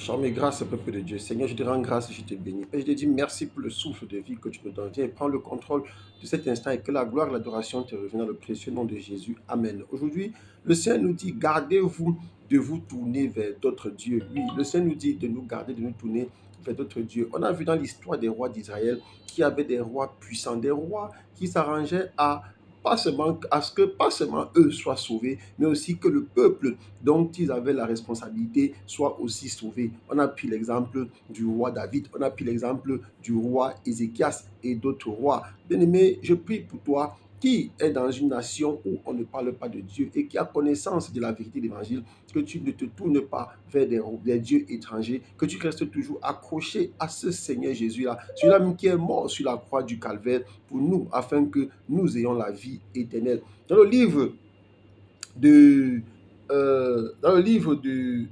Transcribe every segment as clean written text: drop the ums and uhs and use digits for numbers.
Charme et grâce, peuple de Dieu. Seigneur, je te rends grâce et je te bénis. Et je te dis merci pour le souffle de vie que tu me donnes. Viens et prends le contrôle de cet instant et que la gloire et l'adoration te reviennent dans le précieux nom de Jésus. Amen. Aujourd'hui, le Seigneur nous dit, gardez-vous de vous tourner vers d'autres dieux. Oui, le Seigneur nous dit de nous garder, de nous tourner vers d'autres dieux. On a vu dans l'histoire des rois d'Israël qu'il y avait des rois puissants, des rois qui s'arrangeaient à ce que pas seulement eux soient sauvés, mais aussi que le peuple dont ils avaient la responsabilité soit aussi sauvé. On a pris l'exemple du roi David, on a pris l'exemple du roi Ézéchias et d'autres rois. Bien-aimé, je prie pour toi qui est dans une nation où on ne parle pas de Dieu et qui a connaissance de la vérité de l'évangile, que tu ne te tournes pas vers des dieux étrangers, que tu restes toujours accroché à ce Seigneur Jésus-là, celui-là même qui est mort sur la croix du Calvaire pour nous, afin que nous ayons la vie éternelle. Dans le livre de, dans le livre de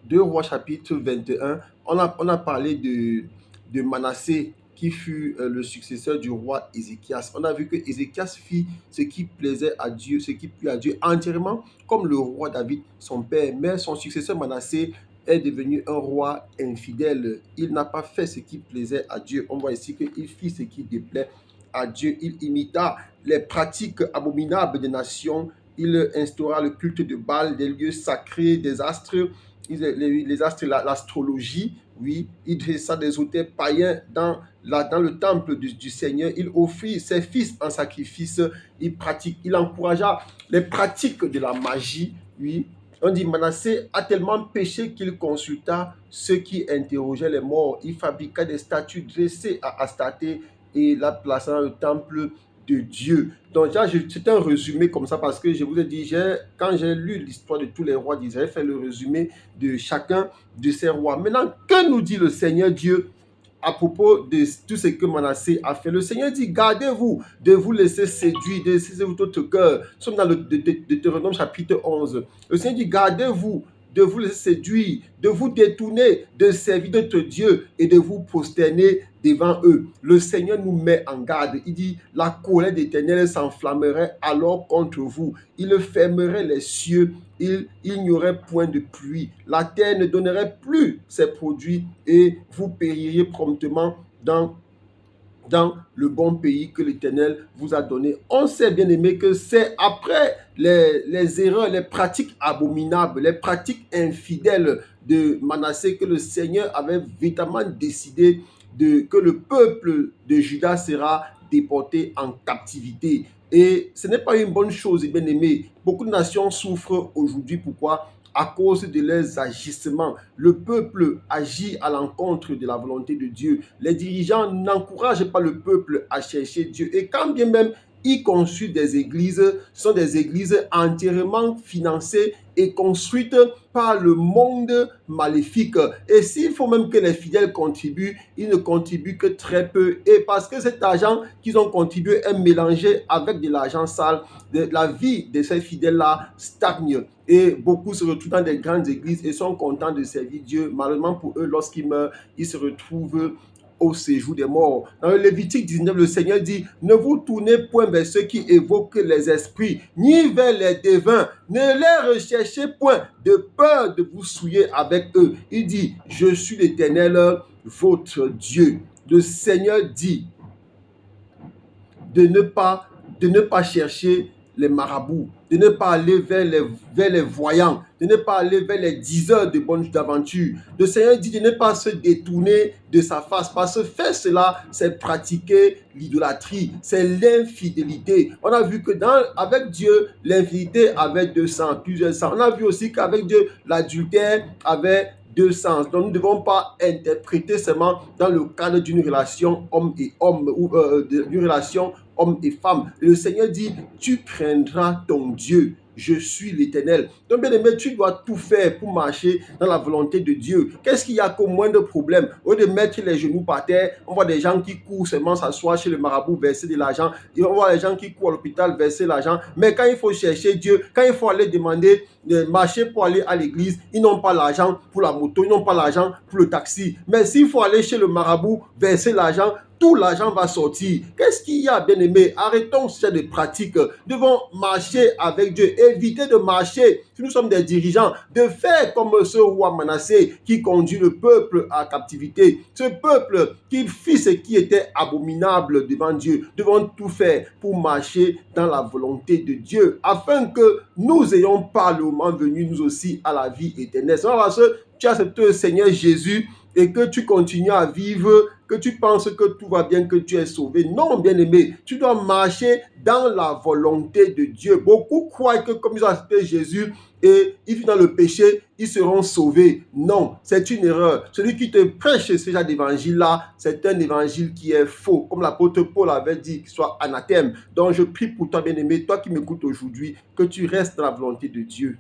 2 Rois chapitre 21, on a parlé de Manassé qui fut le successeur du roi Ézéchias. On a vu que Ézéchias fit ce qui plaisait à Dieu, ce qui plut à Dieu entièrement, comme le roi David, son père. Mais son successeur Manassé est devenu un roi infidèle. Il n'a pas fait ce qui plaisait à Dieu. On voit ici qu'il fit ce qui déplaît à Dieu. Il imita les pratiques abominables des nations. Il instaura le culte de Baal, des lieux sacrés, des astres, les astres, l'astrologie, oui, il dressa des autels païens dans le temple du Seigneur. Il offrit ses fils en sacrifice. Il encouragea les pratiques de la magie, oui. On dit Manassé a tellement péché qu'il consulta ceux qui interrogeaient les morts. Il fabriqua des statues dressées à Astarté et la plaça dans le temple de Dieu. Donc là, c'est un résumé comme ça parce que je vous ai dit, quand j'ai lu l'histoire de tous les rois d'Israël, j'ai fait le résumé de chacun de ces rois. Maintenant, que nous dit le Seigneur Dieu à propos de tout ce que Manassé a fait? Le Seigneur dit, gardez-vous de vous laisser séduire, de laisser votre cœur. Nous sommes dans le Deutéronome chapitre 11. Le Seigneur dit, gardez-vous de vous laisser séduire, de vous détourner, de servir d'autres dieux et de vous prosterner devant eux. Le Seigneur nous met en garde. Il dit, la colère d'Éternel s'enflammerait alors contre vous. Il fermerait les cieux. Il n'y aurait point de pluie. La terre ne donnerait plus ses produits et vous péririez promptement dans le bon pays que l'Éternel vous a donné. On sait bien aimé que c'est après les erreurs, les pratiques abominables, les pratiques infidèles de Manassé que le Seigneur avait véritablement décidé que le peuple de Juda sera déporté en captivité. Et ce n'est pas une bonne chose, bien aimé. Beaucoup de nations souffrent aujourd'hui. Pourquoi? À cause de leurs agissements. Le peuple agit à l'encontre de la volonté de Dieu. Les dirigeants n'encouragent pas le peuple à chercher Dieu. Et quand bien même ils construisent des églises, ce sont des églises entièrement financées et construites par le monde maléfique. Et s'il faut même que les fidèles contribuent, ils ne contribuent que très peu. Et parce que cet argent qu'ils ont contribué est mélangé avec de l'argent sale, la vie de ces fidèles-là stagne. Et beaucoup se retrouvent dans des grandes églises et sont contents de servir Dieu. Malheureusement pour eux, lorsqu'ils meurent, ils se retrouvent au séjour des morts. Dans le Lévitique 19, le Seigneur dit, ne vous tournez point vers ceux qui évoquent les esprits, ni vers les devins, ne les recherchez point, de peur de vous souiller avec eux. Il dit, je suis l'Éternel, votre Dieu. Le Seigneur dit de ne pas chercher les marabouts, de ne pas aller vers les voyants, de ne pas aller vers les diseurs de bonnes aventures. Le Seigneur dit de ne pas se détourner de sa face, parce que faire cela, c'est pratiquer l'idolâtrie, c'est l'infidélité. On a vu que avec Dieu, l'infidélité avait deux sens, plusieurs sens. On a vu aussi qu'avec Dieu, l'adultère avait deux sens. Donc, nous ne devons pas interpréter seulement dans le cadre d'une relation homme et homme ou d'une relation homme et femme. Et le Seigneur dit, tu craindras ton Dieu. Je suis l'Éternel. Donc, bien aimé, tu dois tout faire pour marcher dans la volonté de Dieu. Qu'est-ce qu'il y a comme moins de problème? Au lieu de mettre les genoux par terre, on voit des gens qui courent seulement s'asseoir chez le marabout, verser de l'argent. Et on voit les gens qui courent à l'hôpital, verser l'argent. Mais quand il faut chercher Dieu, quand il faut aller demander de marcher pour aller à l'église, ils n'ont pas l'argent pour la moto, ils n'ont pas l'argent pour le taxi. Mais s'il faut aller chez le marabout, verser l'argent, tout l'argent va sortir. Qu'est-ce qu'il y a, bien-aimé? Arrêtons ce genre de pratiques. Nous devons marcher avec Dieu. Éviter de marcher, si nous sommes des dirigeants, de faire comme ce roi Manassé qui conduit le peuple à captivité. Ce peuple qui fit ce qui était abominable devant Dieu. Nous devons tout faire pour marcher dans la volonté de Dieu, afin que nous ayons par le moment venu, nous aussi, à la vie éternelle. C'est parce que tu acceptes le Seigneur Jésus et que tu continues à vivre, que tu penses que tout va bien, que tu es sauvé. Non, bien-aimé, tu dois marcher dans la volonté de Dieu. Beaucoup croient que comme ils ont accepté Jésus et ils vivent dans le péché, ils seront sauvés. Non, c'est une erreur. Celui qui te prêche ce genre d'évangile-là, c'est un évangile qui est faux. Comme l'apôtre Paul avait dit, qu'il soit anathème. Donc je prie pour toi, bien-aimé, toi qui m'écoutes aujourd'hui, que tu restes dans la volonté de Dieu.